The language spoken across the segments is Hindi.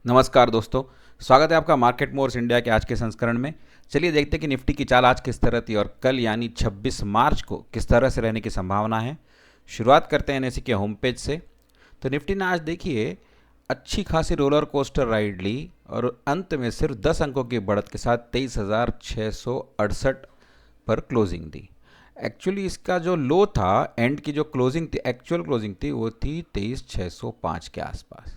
नमस्कार दोस्तों। स्वागत है आपका मार्केट मोर्स इंडिया के आज के संस्करण में। चलिए देखते हैं कि निफ्टी की चाल आज किस तरह थी और कल यानी 26 मार्च को किस तरह से रहने की संभावना है। शुरुआत करते हैं एनएसई के होम पेज से। तो निफ्टी ने आज देखिए अच्छी खासी रोलर कोस्टर राइड ली और अंत में सिर्फ 10 अंकों की बढ़त के साथ 23,668 पर क्लोजिंग दी। एक्चुअली इसका जो लो था, एंड की जो क्लोजिंग थी, एक्चुअल क्लोजिंग थी, वो थी 23,605 के आसपास।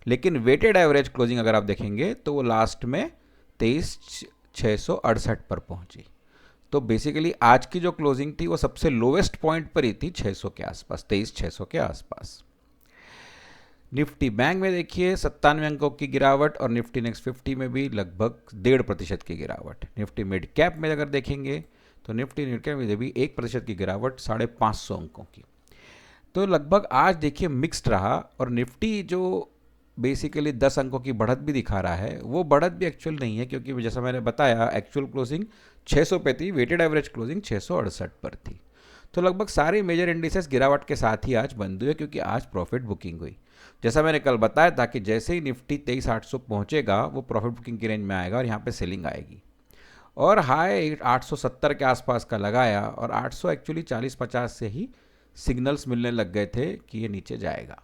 लेकिन वेटेड एवरेज क्लोजिंग अगर आप देखेंगे तो वो लास्ट में 23,668 पर पहुंची। तो बेसिकली आज की जो क्लोजिंग थी वो सबसे लोवेस्ट पॉइंट पर ही थी, 600 के आसपास, 23,600 के आसपास। निफ्टी बैंक में देखिए 97 अंकों की गिरावट और निफ्टी नेक्स्ट 50 में भी लगभग 1.5% की गिरावट। निफ्टी मिड कैप में अगर देखेंगे तो निफ्टी मिड कैप में भी 1% की गिरावट, 550 अंकों की। तो लगभग आज देखिए मिक्स्ड रहा और निफ्टी जो बेसिकली 10 अंकों की बढ़त भी दिखा रहा है, वो बढ़त भी एक्चुअल नहीं है, क्योंकि जैसा मैंने बताया एक्चुअल क्लोजिंग 600 पे थी, वेटेड एवरेज क्लोजिंग 668 पर थी। तो लगभग सारे मेजर इंडिसेस गिरावट के साथ ही आज बंद हुए, क्योंकि आज प्रॉफिट बुकिंग हुई। जैसा मैंने कल बताया था कि जैसे ही निफ्टी 23,800 पहुंचेगा वो प्रॉफिट बुकिंग की रेंज में आएगा और यहाँ पे सेलिंग आएगी। और हाई 870 के आसपास का लगाया और 800 एक्चुअली 40-50 से ही सिग्नल्स मिलने लग गए थे कि ये नीचे जाएगा।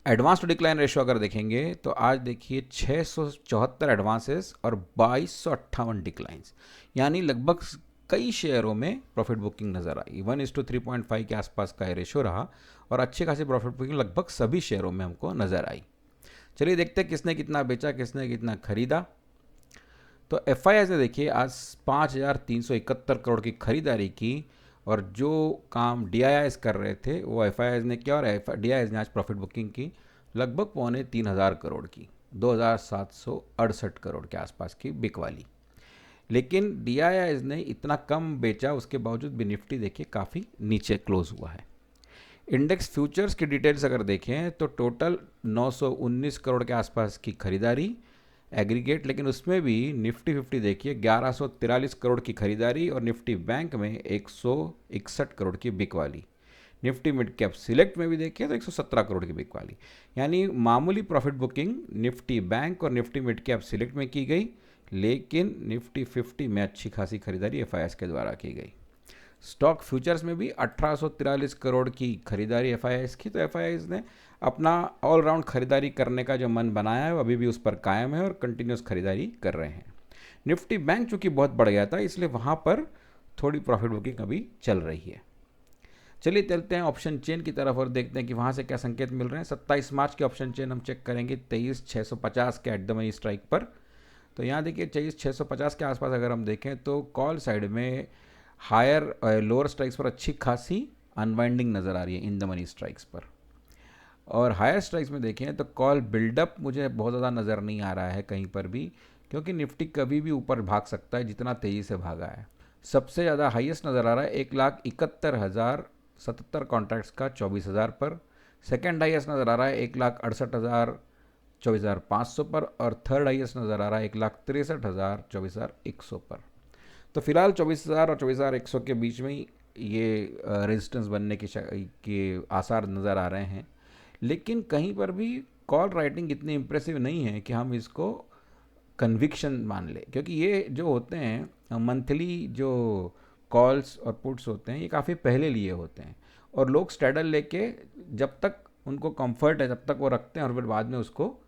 एडवांस टू डिक्लाइन रेशियो अगर देखेंगे तो आज देखिए 674 एडवांसेस और 2258 डिक्लाइंस, यानी लगभग कई शेयरों में प्रॉफिट बुकिंग नजर आई। 1:3.5 के आसपास का रेशियो रहा और अच्छी खासी प्रॉफिट बुकिंग लगभग सभी शेयरों में हमको नजर आई। चलिए देखते हैं किसने कितना बेचा, किसने कितना खरीदा। तो एफ ने देखिए आज 5,371 करोड़ की खरीदारी की और जो काम डी कर रहे थे वो एफ ने किया और डी ने आज प्रॉफिट बुकिंग की लगभग 3,500 करोड़ की, 2,768 करोड़ के आसपास की बिक वाली। लेकिन डी ने इतना कम बेचा, उसके बावजूद भी निफ्टी देखिए काफ़ी नीचे क्लोज हुआ है। इंडेक्स फ्यूचर्स की डिटेल्स अगर देखें तो टोटल 919 करोड़ के आसपास की खरीदारी एग्रीगेट, लेकिन उसमें भी निफ्टी 50 देखिए 1143 करोड़ की खरीदारी और निफ्टी बैंक में 161 करोड़ की बिक वाली। निफ्टी मिड कैप सिलेक्ट में भी देखिए तो 117 करोड़ की बिक वाली। यानी मामूली प्रॉफिट बुकिंग निफ्टी बैंक और निफ्टी मिड कैप सिलेक्ट में की गई, लेकिन निफ्टी 50 में अच्छी खासी खरीदारी एफ के द्वारा की गई। स्टॉक फ्यूचर्स में भी 1843 करोड़ की खरीदारी एफ की। तो एफ ने अपना ऑलराउंड खरीदारी करने का जो मन बनाया है वो अभी भी उस पर कायम है और कंटिन्यूस खरीदारी कर रहे हैं। निफ्टी बैंक चूंकि बहुत बढ़ गया था, इसलिए वहाँ पर थोड़ी प्रॉफिट बुकिंग अभी चल रही है। चलिए चलते हैं ऑप्शन चेन की तरफ और देखते हैं कि वहाँ से क्या संकेत मिल रहे हैं। 27 मार्च के ऑप्शन चेन हम चेक करेंगे 23,650 के एट द मनी स्ट्राइक पर। तो यहाँ देखिए 23,650 के आसपास अगर हम देखें तो कॉल साइड में हायर लोअर स्ट्राइक्स पर अच्छी खासी अनवाइंडिंग नज़र आ रही है इन द मनी स्ट्राइक्स पर। और हायर स्ट्राइक्स में देखें तो कॉल बिल्डअप मुझे बहुत ज़्यादा नज़र नहीं आ रहा है कहीं पर भी, क्योंकि निफ्टी कभी भी ऊपर भाग सकता है जितना तेज़ी से भागा है। सबसे ज़्यादा हाईएस्ट नज़र आ रहा है 1,71,077 कॉन्ट्रैक्ट्स का 24,000 पर। सेकेंड हाईएस्ट नज़र आ रहा है 1,68,000 24,500 पर और थर्ड हाईएस्ट नज़र आ रहा है 1,63,000 24,100 पर। तो फिलहाल 24,000 और 24,100 के बीच में ही ये रेजिस्टेंस बनने के आसार नज़र आ रहे हैं। लेकिन कहीं पर भी कॉल राइटिंग इतनी इम्प्रेसिव नहीं है कि हम इसको कन्विक्शन मान ले, क्योंकि ये जो होते हैं मंथली जो कॉल्स और पुट्स होते हैं ये काफ़ी पहले लिए होते हैं और लोग स्ट्रेडल लेके जब तक उनको कंफर्ट है तब तक वो रखते हैं और फिर बाद में उसको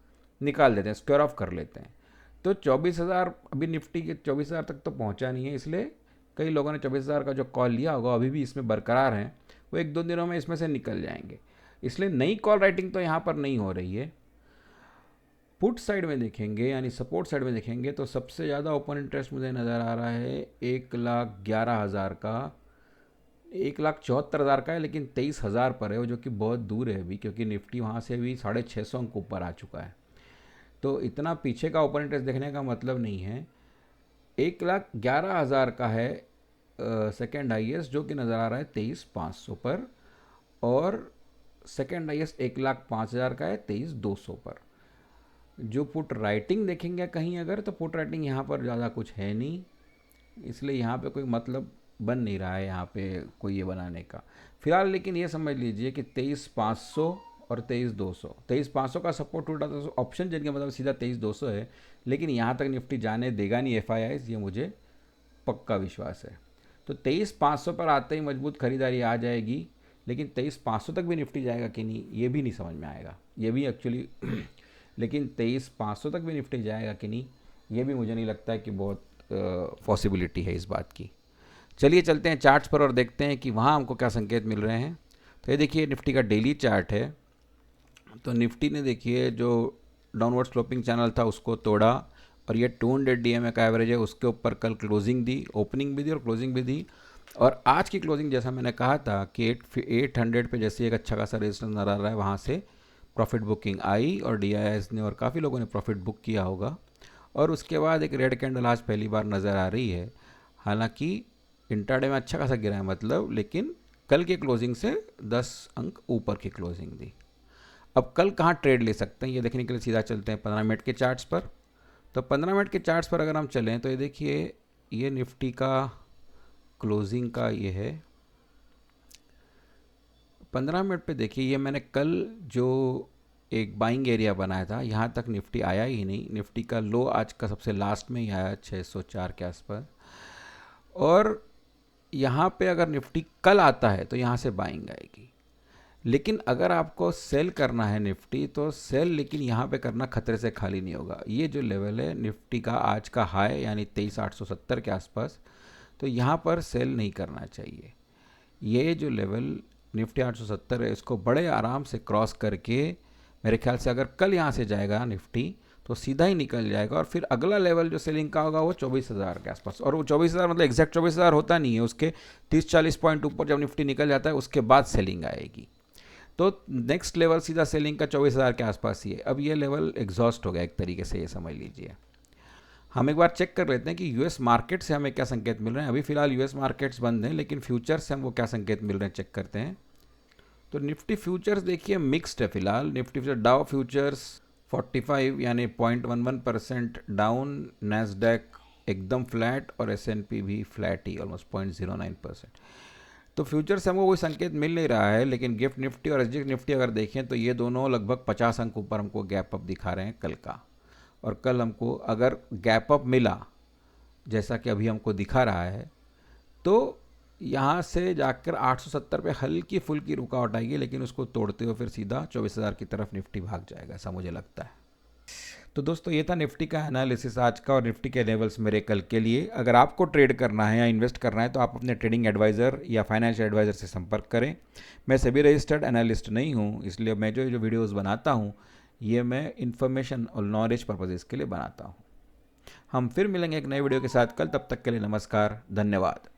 निकाल देते हैं, स्क्वायर ऑफ कर लेते हैं। तो 24,000 अभी निफ्टी के 24,000 तक तो पहुंचा नहीं है, इसलिए कई लोगों ने 24,000 का जो कॉल लिया होगा अभी भी इसमें बरकरार हैं, वो एक दो दिनों में इसमें से निकल जाएंगे। इसलिए नई कॉल राइटिंग तो यहाँ पर नहीं हो रही है। पुट साइड में देखेंगे यानी सपोर्ट साइड में देखेंगे तो सबसे ज़्यादा ओपन इंटरेस्ट मुझे नज़र आ रहा है 1,11,000 का, 1,74,000 का है, लेकिन 23,000 पर है वो, जो कि बहुत दूर है अभी, क्योंकि निफ्टी वहाँ से भी 650 अंक ऊपर आ चुका है। तो इतना पीछे का ओपन इंटरेस्ट देखने का मतलब नहीं है। 1,11,000 का है सेकेंड हाईएस्ट, जो कि नज़र आ रहा है 23,500 पर और सेकेंड हाईएस्ट 1,05,000 का है 23,200 पर। जो पुट राइटिंग देखेंगे कहीं अगर, तो पुट राइटिंग यहाँ पर ज़्यादा कुछ है नहीं, इसलिए यहाँ पे कोई मतलब बन नहीं रहा है यहाँ पे कोई ये बनाने का फिलहाल। लेकिन ये समझ लीजिए कि 23,500 और 23,200, 23,500 का सपोर्ट टूटा तो ऑप्शन जिनके मतलब सीधा 23,200 है, लेकिन यहाँ तक निफ्टी जाने देगा नहीं FIIs, ये मुझे पक्का विश्वास है। तो 23,500 पर आते ही मजबूत खरीदारी आ जाएगी, लेकिन 23,500 तक भी निफ्टी जाएगा कि नहीं ये भी नहीं समझ में आएगा, ये भी एक्चुअली लेकिन 23,500 तक भी निफ्टी जाएगा कि नहीं ये भी मुझे नहीं लगता है कि बहुत पॉसिबिलिटी है इस बात की। चलिए चलते हैं चार्ट्स पर और देखते हैं कि वहाँ हमको क्या संकेत मिल रहे हैं। तो ये देखिए निफ्टी का डेली चार्ट है। तो निफ्टी ने देखिए जो डाउनवर्ड स्लोपिंग चैनल था उसको तोड़ा और ये 200 DMA का एवरेज है, उसके ऊपर कल क्लोजिंग दी, ओपनिंग भी दी और क्लोजिंग भी दी। और आज की क्लोजिंग जैसा मैंने कहा था कि 800 पे जैसे एक अच्छा खासा रेजिस्टेंस नजर आ रहा है, वहाँ से प्रॉफिट बुकिंग आई और DIIs ने और काफ़ी लोगों ने प्रॉफिट बुक किया होगा। और उसके बाद एक रेड कैंडल आज पहली बार नज़र आ रही है, हालांकि इंट्राडे में अच्छा खासा गिरा है मतलब, लेकिन कल के क्लोजिंग से 10 अंक ऊपर की क्लोजिंग दी। अब कल कहाँ ट्रेड ले सकते हैं ये देखने के लिए सीधा चलते हैं 15 मिनट के चार्ट्स पर। तो 15 मिनट के चार्ट्स पर अगर हम चलें तो ये देखिए ये निफ्टी का क्लोजिंग का ये है 15 मिनट पे। देखिए ये मैंने कल जो एक बाइंग एरिया बनाया था यहाँ तक निफ्टी आया ही नहीं, निफ्टी का लो आज का सबसे लास्ट में ही आया 604 के आसपास। और यहाँ पे अगर निफ्टी कल आता है तो यहाँ से बाइंग आएगी, लेकिन अगर आपको सेल करना है निफ्टी तो सेल लेकिन यहाँ पे करना खतरे से खाली नहीं होगा। ये जो लेवल है निफ्टी का आज का हाई यानी 23,870 के आसपास, तो यहाँ पर सेल नहीं करना चाहिए। ये जो लेवल निफ्टी 870 है इसको बड़े आराम से क्रॉस करके मेरे ख्याल से अगर कल यहाँ से जाएगा निफ्टी तो सीधा ही निकल जाएगा और फिर अगला लेवल जो सेलिंग का होगा वो 24,000 के आसपास। और वो 24,000 मतलब एग्जैक्ट 24,000 होता नहीं है, उसके 30-40 पॉइंट ऊपर जब निफ्टी निकल जाता है उसके बाद सेलिंग आएगी। तो नेक्स्ट लेवल सीधा सेलिंग का 24,000 के आसपास ही है। अब ये लेवल एग्जॉस्ट हो गया एक तरीके से, ये समझ लीजिए। हम एक बार चेक कर लेते हैं कि यूएस मार्केट से हमें क्या संकेत मिल रहे हैं। अभी फिलहाल यूएस मार्केट्स बंद हैं, लेकिन फ्यूचर्स से हमको क्या संकेत मिल रहे हैं चेक करते हैं। तो निफ्टी फ्यूचर्स देखिए मिक्स्ड है फिलहाल। निफ्टी फ्यूचर डाउ फ्यूचर्स 45 यानी 0.11% डाउन, नैस्डैक एकदम फ्लैट और S&P भी फ्लैट ही ऑलमोस्ट 0.09%। तो फ्यूचर से हमको कोई संकेत मिल नहीं रहा है, लेकिन गिफ्ट निफ्टी और SGX निफ्टी अगर देखें तो ये दोनों लगभग 50 अंक ऊपर हमको गैप अप दिखा रहे हैं कल का। और कल हमको अगर गैप अप मिला जैसा कि अभी हमको दिखा रहा है तो यहाँ से जाकर 870 पे हल्की फुल्की रुकावट आएगी, लेकिन उसको तोड़ते हुए फिर सीधा 24,000 की तरफ निफ्टी भाग जाएगा, ऐसा मुझे लगता है। तो दोस्तों ये था निफ्टी का एनालिसिस आज का और निफ्टी के लेवल्स मेरे कल के लिए। अगर आपको ट्रेड करना है या इन्वेस्ट करना है तो आप अपने ट्रेडिंग एडवाइज़र या फाइनेंशियल एडवाइज़र से संपर्क करें। मैं सभी रजिस्टर्ड एनालिस्ट नहीं हूँ, इसलिए मैं जो वीडियोज़ बनाता हूँ ये मैं इन्फॉर्मेशन और नॉलेज पर्पजेज़ के लिए बनाता हूँ। हम फिर मिलेंगे एक नए वीडियो के साथ कल, तब तक के लिए नमस्कार, धन्यवाद।